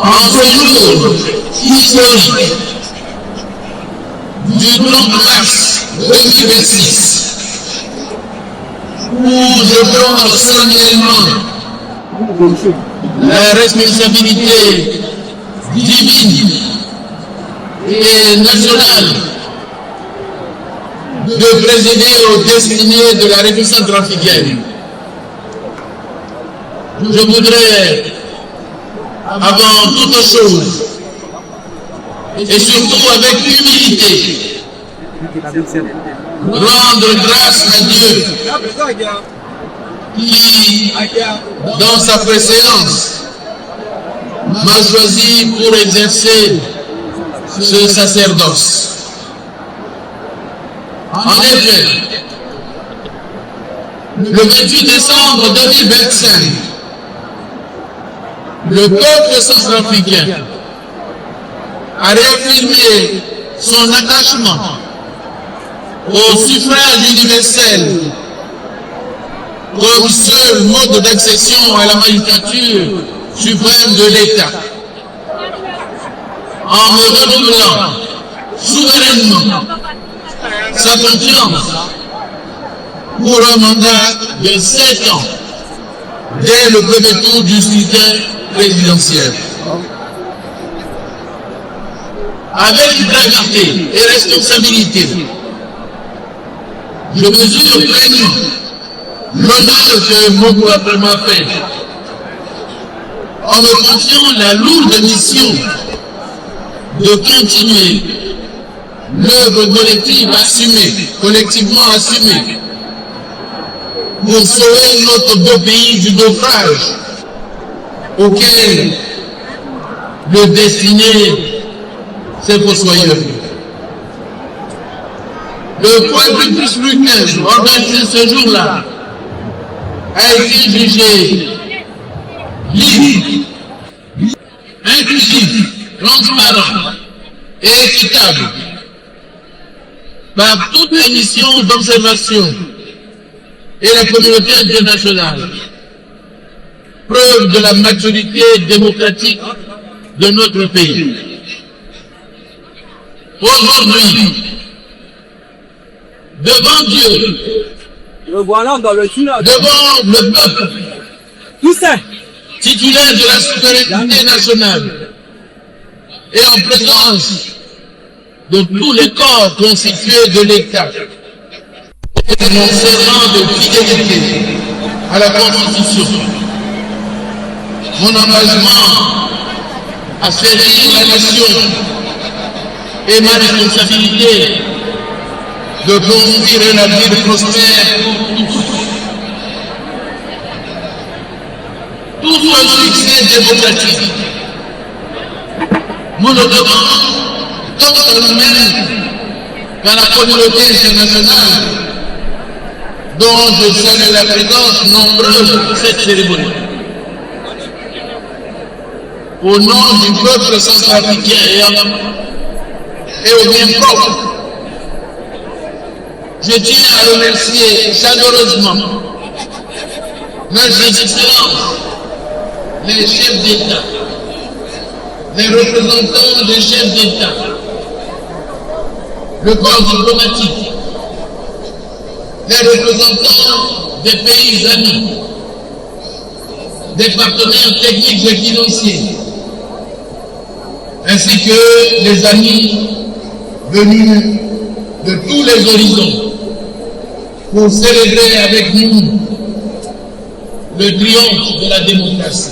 En ce jour historique du 30 mars 2026, où je prends solennellement la responsabilité divine et nationale de présider aux destinées de la République centrafricaine. Je voudrais, avant toute chose, et surtout avec humilité, rendre grâce à Dieu qui, dans sa préséance, m'a choisi pour exercer ce sacerdoce. En effet, le 28 décembre 2025, le peuple centrafricain a réaffirmé son attachement au suffrage universel comme seul mode d'accession à la magistrature suprême de l'État, en me renouvelant souverainement sa confiance pour un mandat de 7 ans dès le premier tour du scrutin présidentiel. Avec gravité et responsabilité, je mesure pleinement l'honneur que mon peuple m'a fait en me confiant la lourde mission de continuer l'œuvre collectivement assumée, pour sauver notre beau pays du naufrage auquel le destiné s'est fossoyeur. Le point de plus scrutin organisé ce jour-là a été jugé libre, inclusif, transparent et équitable par toutes les missions d'observation et la communauté internationale, preuve de la maturité démocratique de notre pays. Aujourd'hui, devant Dieu, devant le peuple, titulaire de la souveraineté nationale, et en présence de tous les corps constitués de l'État, et mon serment de fidélité à la Constitution, mon engagement à servir la nation et ma responsabilité de construire un avenir prospère pour tous. Tout un succès démocratique. Nous le devons tant à nous-mêmes qu'à la communauté internationale, dont je salue la présence nombreuse de cette cérémonie. Au nom du peuple centrafricain et au bien propre, je tiens à remercier chaleureusement leurs excellences, les chefs d'État, les représentants des chefs d'État, le corps diplomatique, les représentants des pays amis, des partenaires techniques et financiers, ainsi que les amis venus de tous les horizons pour célébrer avec nous le triomphe de la démocratie.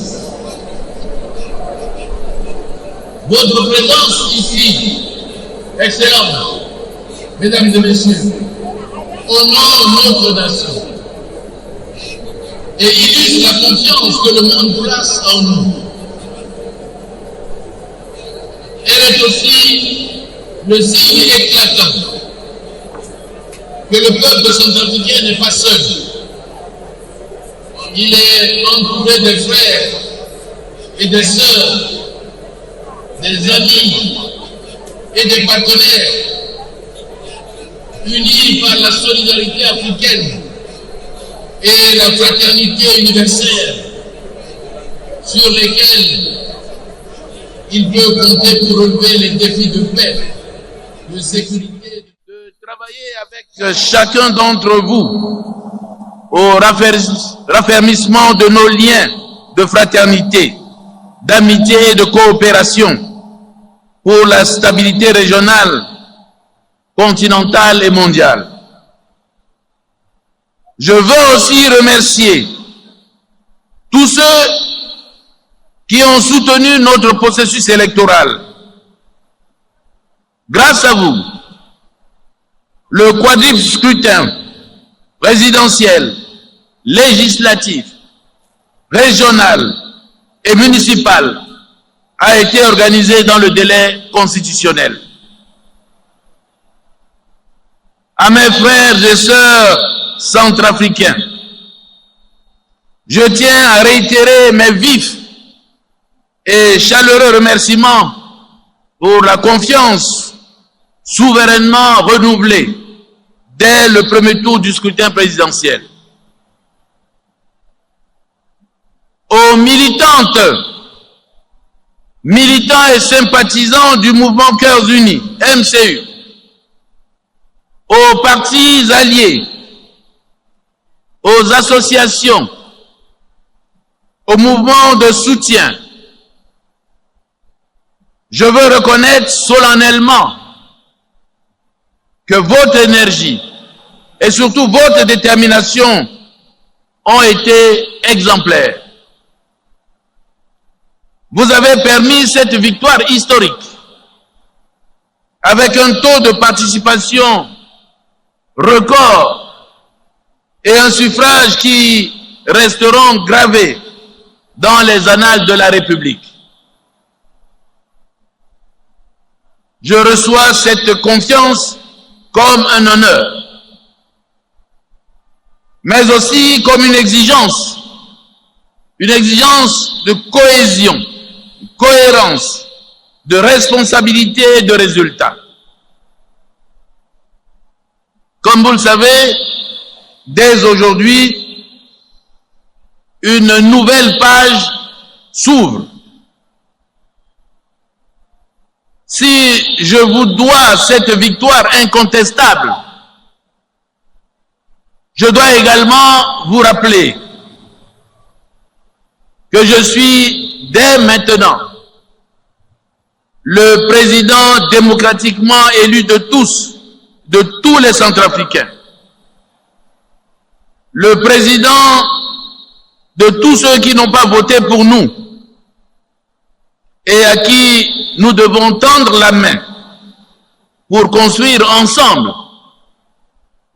Votre présence ici, Excellence, Mesdames et Messieurs, honore notre nation et illustre la confiance que le monde place en nous. Elle est aussi le signe éclatant que le peuple centrafricain n'est pas seul. Il est entouré des frères et des sœurs, des amis et des partenaires, unis par la solidarité africaine et la fraternité universelle, sur lesquels il peut compter pour relever les défis de paix, de sécurité, de travailler avec chacun d'entre vous au raffermissement de nos liens de fraternité, d'amitié et de coopération pour la stabilité régionale, continentale et mondiale. Je veux aussi remercier tous ceux qui ont soutenu notre processus électoral. Grâce à vous, le quadruple scrutin présidentiel, législatif, régional et municipal a été organisé dans le délai constitutionnel. À mes frères et sœurs centrafricains, je tiens à réitérer mes vifs et chaleureux remerciements pour la confiance souverainement renouvelée dès le premier tour du scrutin présidentiel. Aux militantes, militants et sympathisants du mouvement Cœurs Unis, MCU, aux partis alliés, aux associations, aux mouvements de soutien, je veux reconnaître solennellement que votre énergie et surtout votre détermination ont été exemplaires. Vous avez permis cette victoire historique avec un taux de participation record et un suffrage qui resteront gravés dans les annales de la République. Je reçois cette confiance comme un honneur, mais aussi comme une exigence de cohésion, de cohérence, de responsabilité et de résultat. Comme vous le savez, dès aujourd'hui, une nouvelle page s'ouvre. Si je vous dois cette victoire incontestable, je dois également vous rappeler que je suis dès maintenant le président démocratiquement élu de tous les Centrafricains, le président de tous ceux qui n'ont pas voté pour nous et à qui nous devons tendre la main pour construire ensemble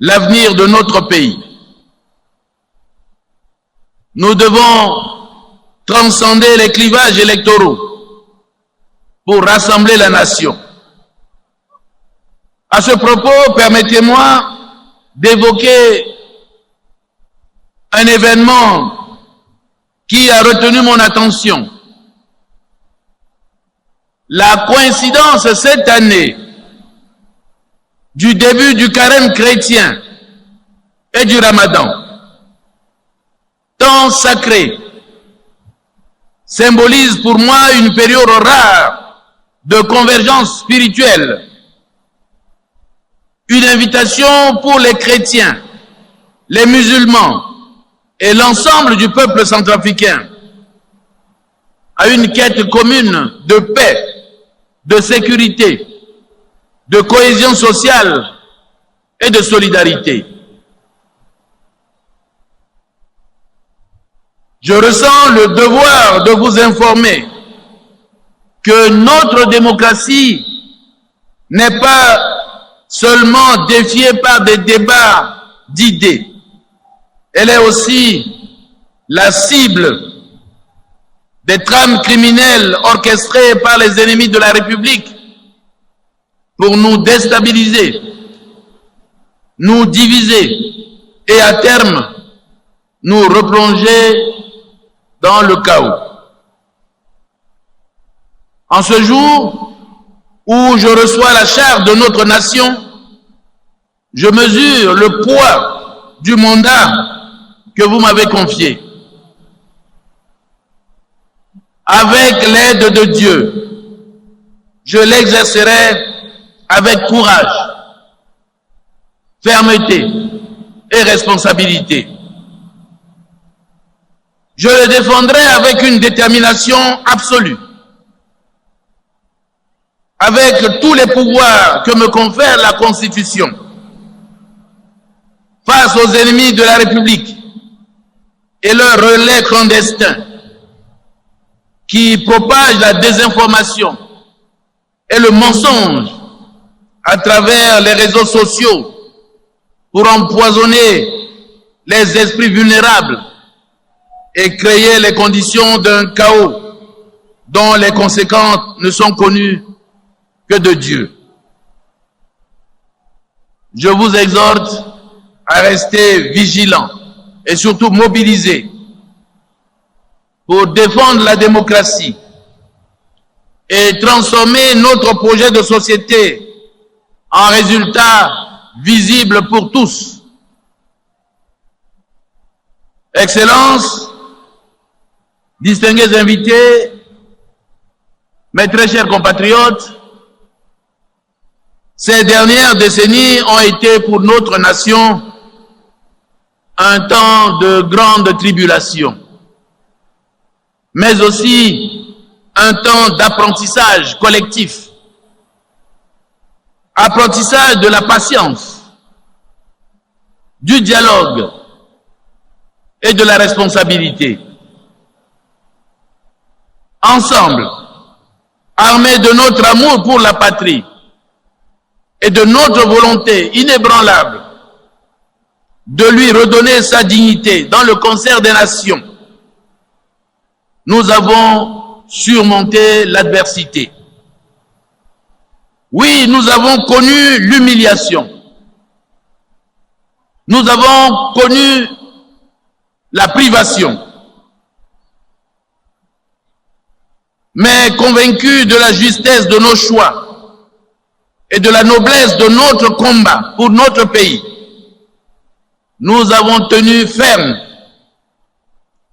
l'avenir de notre pays. Nous devons transcender les clivages électoraux pour rassembler la nation. À ce propos, permettez-moi d'évoquer un événement qui a retenu mon attention. La coïncidence cette année du début du carême chrétien et du Ramadan, temps sacré, symbolise pour moi une période rare de convergence spirituelle, une invitation pour les chrétiens, les musulmans et l'ensemble du peuple centrafricain à une quête commune de paix, de sécurité, de cohésion sociale et de solidarité. Je ressens le devoir de vous informer que notre démocratie n'est pas seulement défiée par des débats d'idées. Elle est aussi la cible des trames criminelles orchestrées par les ennemis de la République pour nous déstabiliser, nous diviser et à terme nous replonger dans le chaos. En ce jour où je reçois la charte de notre nation, je mesure le poids du mandat que vous m'avez confié. Avec l'aide de Dieu, je l'exercerai avec courage, fermeté et responsabilité. Je le défendrai avec une détermination absolue, avec tous les pouvoirs que me confère la Constitution, face aux ennemis de la République et leurs relais clandestins qui propagent la désinformation et le mensonge à travers les réseaux sociaux pour empoisonner les esprits vulnérables et créer les conditions d'un chaos dont les conséquences ne sont connues que de Dieu. Je vous exhorte à rester vigilants et surtout mobilisés pour défendre la démocratie et transformer notre projet de société en résultat visible pour tous. Excellences, distingués invités, mes très chers compatriotes, ces dernières décennies ont été pour notre nation un temps de grande tribulation, mais aussi un temps d'apprentissage collectif, apprentissage de la patience, du dialogue et de la responsabilité. Ensemble, armés de notre amour pour la patrie et de notre volonté inébranlable de lui redonner sa dignité dans le concert des nations, nous avons surmonté l'adversité. Oui, nous avons connu l'humiliation. Nous avons connu la privation. Mais convaincus de la justesse de nos choix et de la noblesse de notre combat pour notre pays, nous avons tenu ferme.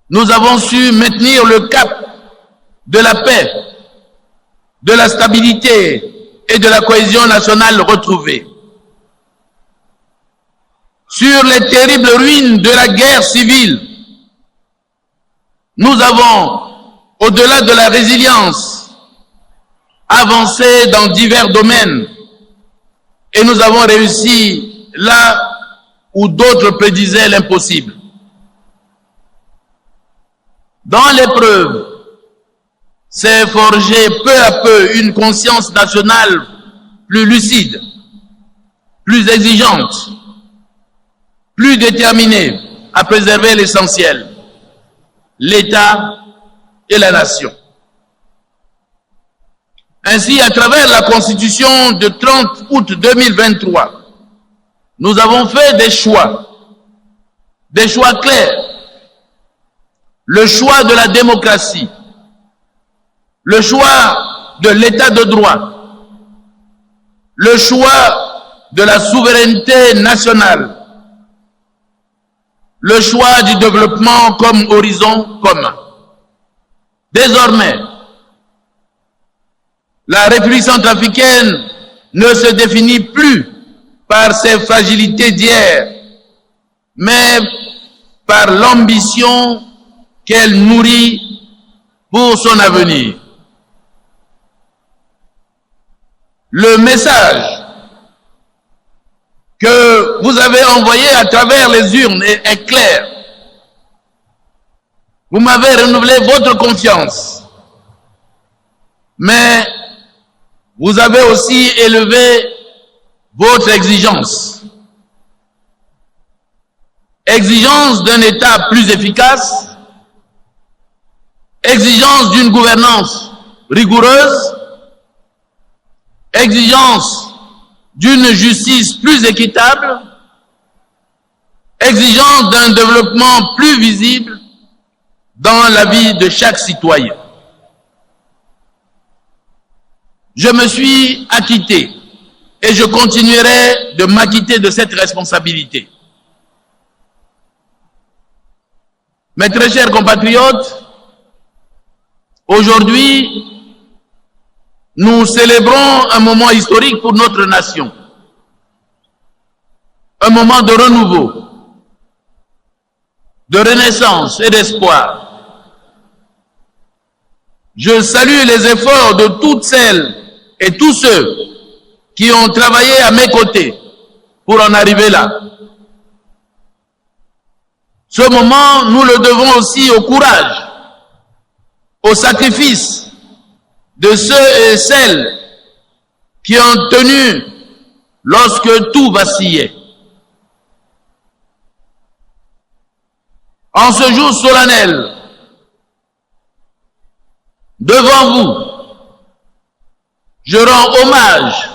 Nous avons su maintenir le cap de la paix, de la stabilité et de la cohésion nationale retrouvée. Sur les terribles ruines de la guerre civile, nous avons, au-delà de la résilience, avancé dans divers domaines et nous avons réussi là où d'autres prédisaient l'impossible. Dans l'épreuve, s'est forgée peu à peu une conscience nationale plus lucide, plus exigeante, plus déterminée à préserver l'essentiel, l'État et la nation. Ainsi, à travers la Constitution de 30 août 2023, nous avons fait des choix clairs. Le choix de la démocratie, le choix de l'état de droit, le choix de la souveraineté nationale, le choix du développement comme horizon commun. Désormais, la République centrafricaine ne se définit plus par ses fragilités d'hier, mais par l'ambition qu'elle nourrit pour son avenir. Le message que vous avez envoyé à travers les urnes est clair. Vous m'avez renouvelé votre confiance, mais vous avez aussi élevé votre exigence. Exigence d'un État plus efficace, exigence d'une gouvernance rigoureuse, exigence d'une justice plus équitable, exigence d'un développement plus visible dans la vie de chaque citoyen. Je me suis acquitté et je continuerai de m'acquitter de cette responsabilité. Mes très chers compatriotes, aujourd'hui, nous célébrons un moment historique pour notre nation. Un moment de renouveau, de renaissance et d'espoir. Je salue les efforts de toutes celles et tous ceux qui ont travaillé à mes côtés pour en arriver là. Ce moment, nous le devons aussi au courage, au sacrifice de ceux et celles qui ont tenu lorsque tout vacillait. En ce jour solennel, devant vous, je rends hommage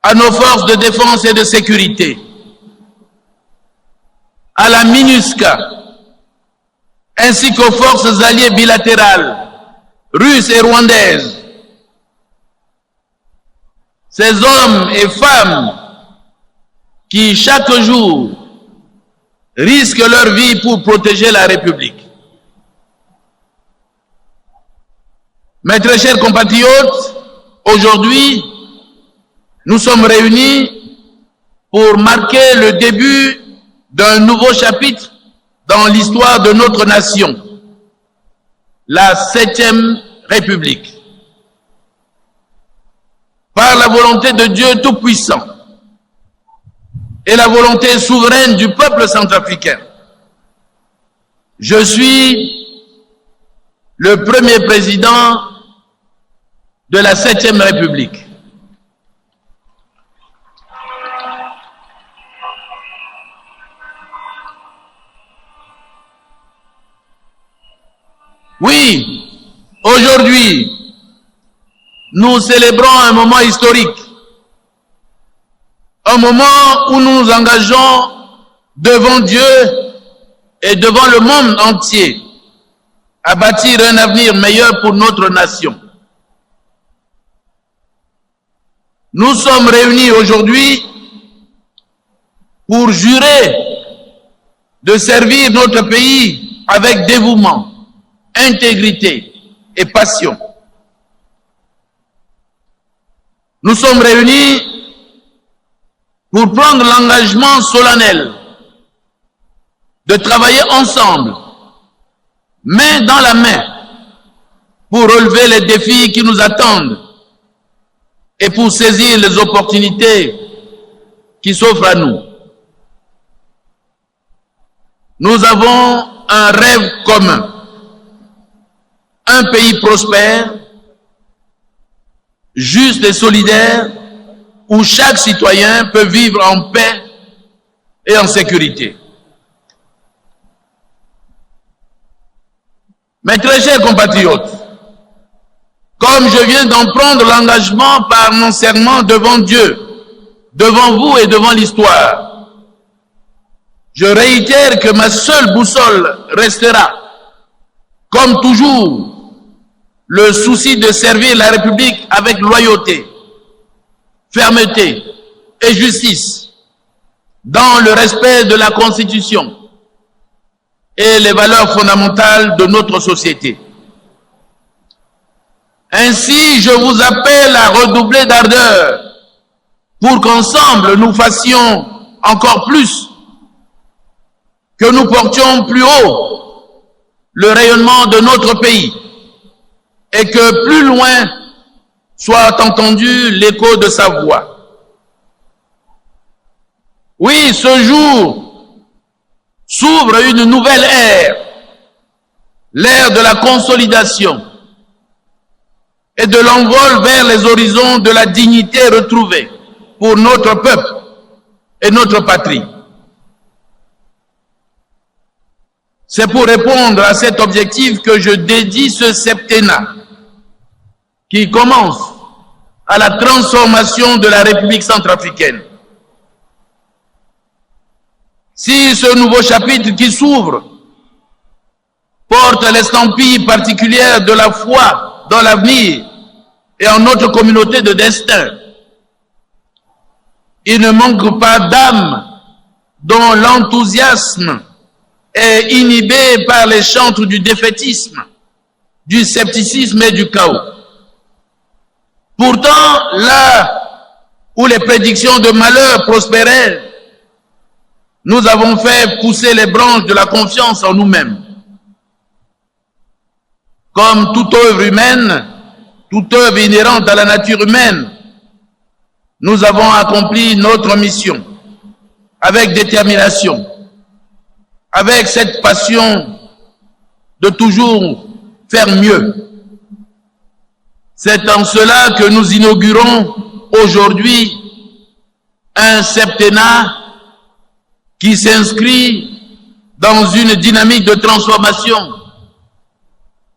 à nos forces de défense et de sécurité, à la MINUSCA, ainsi qu'aux forces alliées bilatérales, russes et rwandaises. Ces hommes et femmes qui, chaque jour, risquent leur vie pour protéger la République. Mes très chers compatriotes, aujourd'hui, nous sommes réunis pour marquer le début d'un nouveau chapitre dans l'histoire de notre nation, la 7e République. Par la volonté de Dieu Tout-Puissant et la volonté souveraine du peuple centrafricain, je suis le premier président de la 7e République. Oui, aujourd'hui, nous célébrons un moment historique, un moment où nous nous engageons devant Dieu et devant le monde entier à bâtir un avenir meilleur pour notre nation. Nous sommes réunis aujourd'hui pour jurer de servir notre pays avec dévouement, intégrité et passion. Nous sommes réunis pour prendre l'engagement solennel de travailler ensemble, main dans la main, pour relever les défis qui nous attendent et pour saisir les opportunités qui s'offrent à nous. Nous avons un rêve commun, un pays prospère, juste et solidaire, où chaque citoyen peut vivre en paix et en sécurité. Mes très chers compatriotes, comme je viens d'en prendre l'engagement par mon serment devant Dieu, devant vous et devant l'histoire, je réitère que ma seule boussole restera, comme toujours, le souci de servir la République avec loyauté, fermeté et justice, dans le respect de la Constitution et les valeurs fondamentales de notre société. Ainsi, je vous appelle à redoubler d'ardeur pour qu'ensemble nous fassions encore plus, que nous portions plus haut le rayonnement de notre pays et que plus loin soit entendu l'écho de sa voix. Oui, ce jour s'ouvre une nouvelle ère, l'ère de la consolidation et de l'envol vers les horizons de la dignité retrouvée pour notre peuple et notre patrie. C'est pour répondre à cet objectif que je dédie ce septennat qui commence à la transformation de la République centrafricaine. Si ce nouveau chapitre qui s'ouvre porte l'estampille particulière de la foi dans l'avenir et en notre communauté de destin, il ne manque pas d'âmes dont l'enthousiasme est inhibé par les chantres du défaitisme, du scepticisme et du chaos. Pourtant, là où les prédictions de malheur prospéraient, nous avons fait pousser les branches de la confiance en nous-mêmes. Comme toute œuvre humaine, toute œuvre inhérente à la nature humaine, nous avons accompli notre mission avec détermination, avec cette passion de toujours faire mieux. C'est en cela que nous inaugurons aujourd'hui un septennat qui s'inscrit dans une dynamique de transformation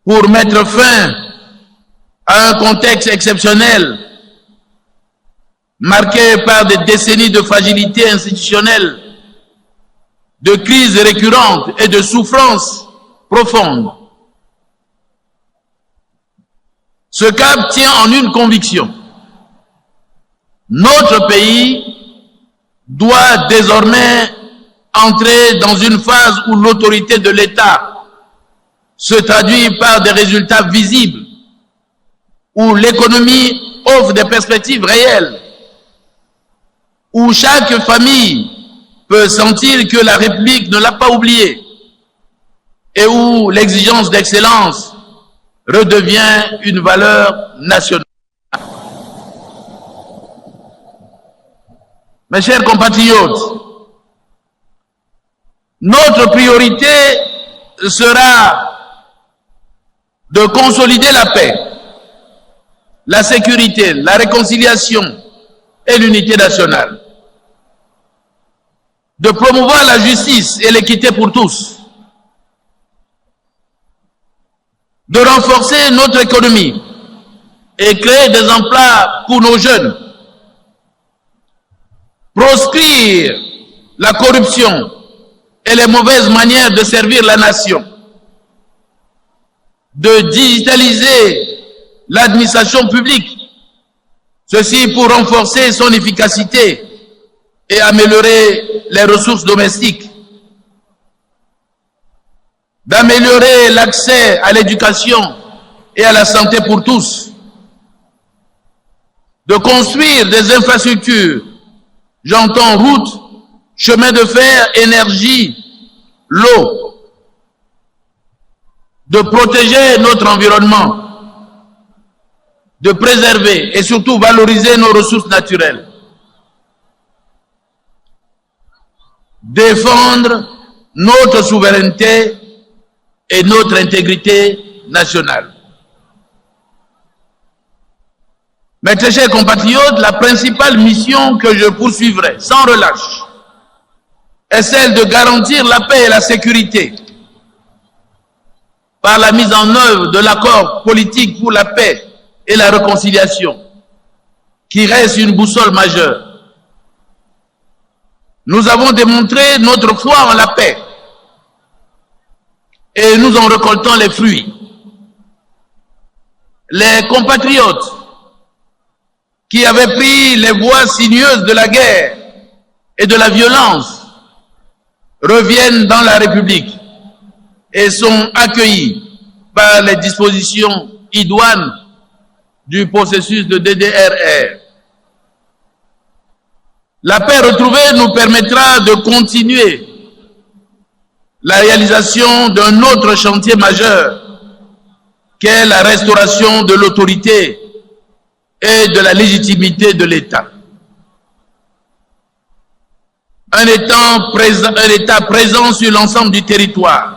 pour mettre fin à un contexte exceptionnel marqué par des décennies de fragilité institutionnelle, de crises récurrentes et de souffrances profondes. Ce cap tient en une conviction. Notre pays doit désormais entrer dans une phase où l'autorité de l'État se traduit par des résultats visibles, où l'économie offre des perspectives réelles, où chaque famille peut sentir que la République ne l'a pas oublié et où l'exigence d'excellence redevient une valeur nationale. Mes chers compatriotes, notre priorité sera de consolider la paix, la sécurité, la réconciliation et l'unité nationale, de promouvoir la justice et l'équité pour tous, de renforcer notre économie et créer des emplois pour nos jeunes, proscrire la corruption et les mauvaises manières de servir la nation, de digitaliser l'administration publique, ceci pour renforcer son efficacité et améliorer les ressources domestiques, d'améliorer l'accès à l'éducation et à la santé pour tous, de construire des infrastructures, j'entends routes, chemins de fer, énergie, l'eau, de protéger notre environnement, de préserver et surtout valoriser nos ressources naturelles, défendre notre souveraineté et notre intégrité nationale. Mes très chers compatriotes, la principale mission que je poursuivrai sans relâche est celle de garantir la paix et la sécurité par la mise en œuvre de l'accord politique pour la paix et la réconciliation, qui reste une boussole majeure. Nous avons démontré notre foi en la paix et nous en récoltons les fruits. Les compatriotes qui avaient pris les voies sinueuses de la guerre et de la violence reviennent dans la République et sont accueillis par les dispositions idoines du processus de DDRR. La paix retrouvée nous permettra de continuer la réalisation d'un autre chantier majeur qu'est la restauration de l'autorité et de la légitimité de l'État. Un État présent sur l'ensemble du territoire,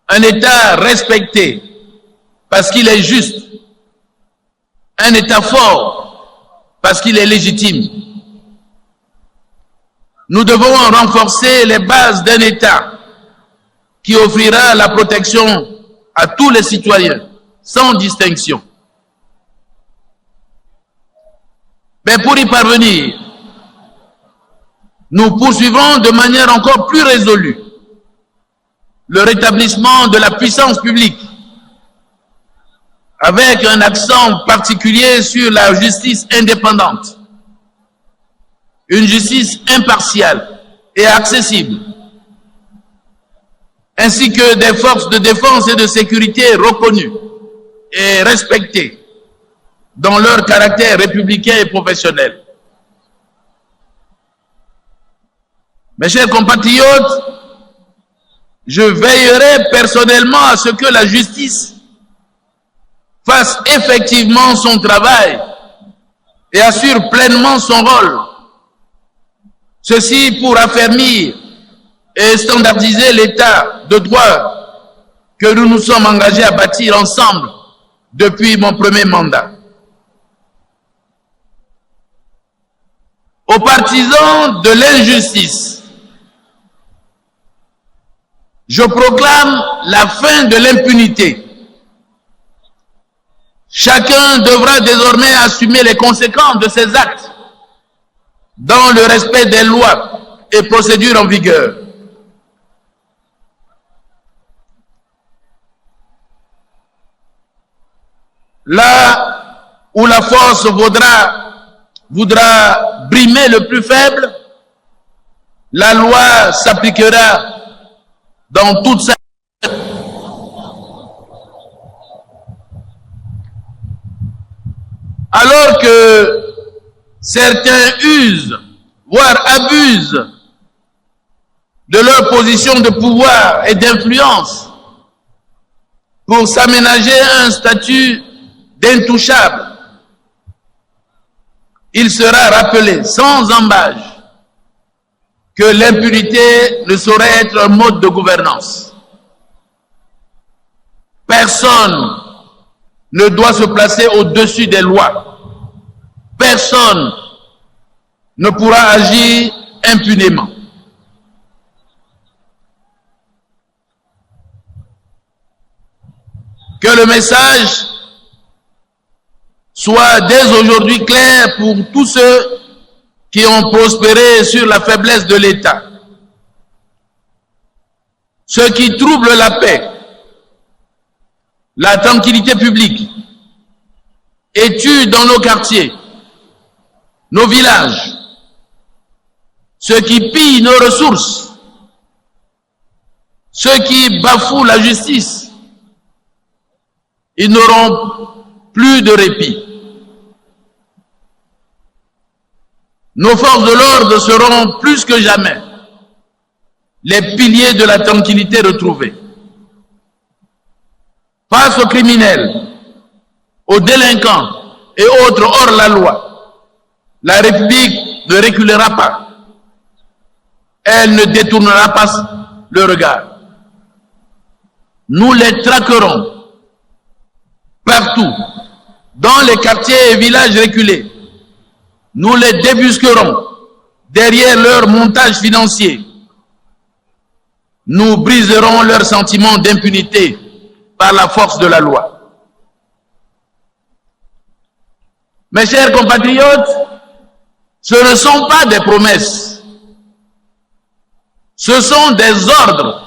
un État respecté parce qu'il est juste, un État fort parce qu'il est légitime. Nous devons renforcer les bases d'un État qui offrira la protection à tous les citoyens, sans distinction. Mais pour y parvenir, nous poursuivrons de manière encore plus résolue le rétablissement de la puissance publique, avec un accent particulier sur la justice indépendante, une justice impartiale et accessible, ainsi que des forces de défense et de sécurité reconnues et respectées, dans leur caractère républicain et professionnel. Mes chers compatriotes, je veillerai personnellement à ce que la justice fasse effectivement son travail et assure pleinement son rôle. Ceci pour affermir et standardiser l'état de droit que nous nous sommes engagés à bâtir ensemble depuis mon premier mandat. Aux partisans de l'injustice, je proclame la fin de l'impunité. Chacun devra désormais assumer les conséquences de ses actes dans le respect des lois et procédures en vigueur. Là où la force voudra brimer le plus faible, la loi s'appliquera dans toute sa... Alors que certains usent, voire abusent de leur position de pouvoir et d'influence pour s'aménager un statut d'intouchable, il sera rappelé sans ambages que l'impunité ne saurait être un mode de gouvernance. Personne ne doit se placer au-dessus des lois. Personne ne pourra agir impunément. Que le message soit dès aujourd'hui clair pour tous ceux qui ont prospéré sur la faiblesse de l'État. Ceux qui troublent la paix, la tranquillité publique, et tuent dans nos quartiers, nos villages, ceux qui pillent nos ressources, ceux qui bafouent la justice, ils n'auront plus de répit. Nos forces de l'ordre seront plus que jamais les piliers de la tranquillité retrouvée. Face aux criminels, aux délinquants et autres hors la loi, la République ne reculera pas. Elle ne détournera pas le regard. Nous les traquerons partout, dans les quartiers et villages reculés. Nous les débusquerons derrière leur montage financier. Nous briserons leur sentiment d'impunité par la force de la loi. Mes chers compatriotes, ce ne sont pas des promesses. Ce sont des ordres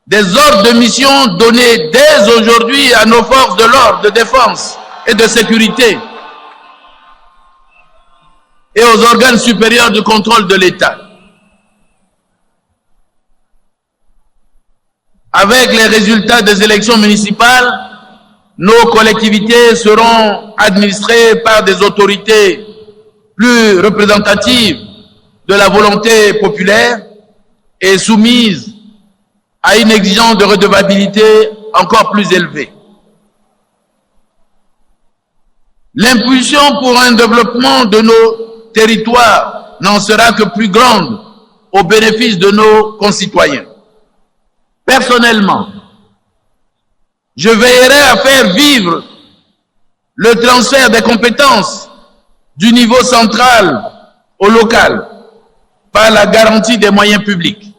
de mission donnés dès aujourd'hui à nos forces de l'ordre, de défense et de sécurité et aux organes supérieurs de contrôle de l'État. Avec les résultats des élections municipales, nos collectivités seront administrées par des autorités plus représentatives de la volonté populaire et soumises à une exigence de redevabilité encore plus élevée. L'impulsion pour un développement de nos territoires n'en sera que plus grande au bénéfice de nos concitoyens. Personnellement, je veillerai à faire vivre le transfert des compétences du niveau central au local par la garantie des moyens publics.